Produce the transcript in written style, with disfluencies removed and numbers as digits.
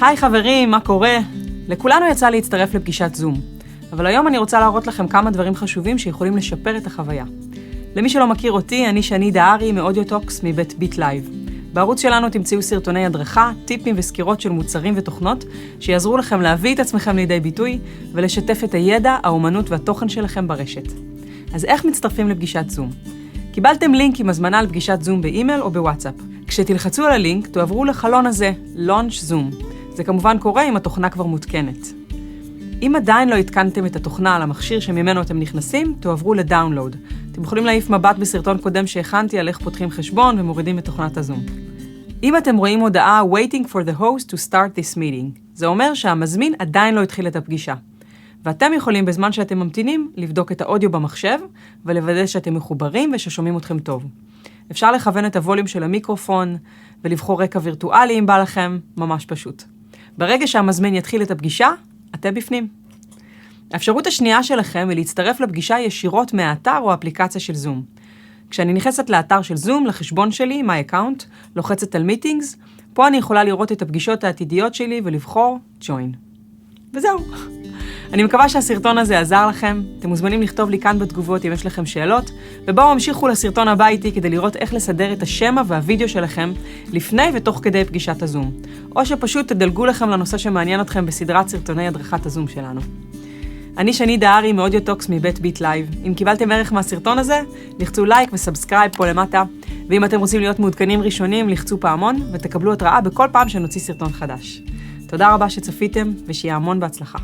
היי חברים, מה קורה? לכולנו יצא להצטרף לפגישת זום, אבל היום אני רוצה להראות לכם כמה דברים חשובים שיכולים לשפר את החוויה. למי שלא מכיר אותי, אני שני דהרי מאודיוטוקס מבית ביט לייב. בערוץ שלנו תמצאו סרטוני הדרכה, טיפים וסקירות של מוצרים ותוכנות שיעזרו לכם להביא את עצמכם לידי ביטוי ולשתף את הידע, האומנות והתוכן שלכם ברשת. אז איך מצטרפים לפגישת זום? קיבלתם לינק עם הזמנה לפגישת זום באימייל או בוואטסאפ. כשתלחצו על הלינק, תועברו לחלון הזה, Launch Zoom. זה כמובן קורה אם התוכנה כבר מותקנת. אם עדיין לא התקנתם את התוכנה על המכשיר שממנו אתם נכנסים, תועברו לדאונלוד. אתם יכולים להעיף מבט בסרטון קודם שהכנתי על איך פותחים חשבון ומורידים את תוכנת הזום. אם אתם רואים הודעה Waiting for the host to start this meeting, זה אומר שהמזמין עדיין לא התחיל את הפגישה. ואתם יכולים בזמן שאתם ממתינים לבדוק את האודיו במחשב ולוודא שאתם מחוברים וששומעים אתכם טוב. אפשר לכוון את הווליום של המיקרופון ולבחור רקע וירטואלי אם בא לכם, ממש פשוט. ברגע שהמזמין יתחיל את הפגישה, אתם בפנים. האפשרות השנייה שלכם היא להצטרף לפגישה ישירות מהאתר או האפליקציה של זום. כשאני נכנסת לאתר של זום, לחשבון שלי, My Account, לוחצת על Meetings, פה אני יכולה לראות את הפגישות העתידיות שלי ולבחור Join. וזהו. אני מקווה שהסרטון הזה עזר לכם. אתם מוזמנים לכתוב לי כאן בתגובות אם יש לכם שאלות, ובואו המשיכו לסרטון הבא איתי כדי לראות איך לסדר את השמה והווידאו שלכם לפני ותוך כדי פגישת הזום. או שפשוט תדלגו לכם לנושא שמעניין אתכם בסדרת סרטוני הדרכת הזום שלנו. אני שני דהרי מאודיוטוקס מבית ביט לייב. אם קיבלתם ערך מהסרטון הזה, לחצו לייק וסאבסקרייב פה למטה, ואם אתם רוצים להיות מעודכנים ראשונים, לחצו פעמון ותקבלו התראה בכל פעם שנוציא סרטון חדש. תודה רבה שצפיתם ושיהיה המון בהצלחה.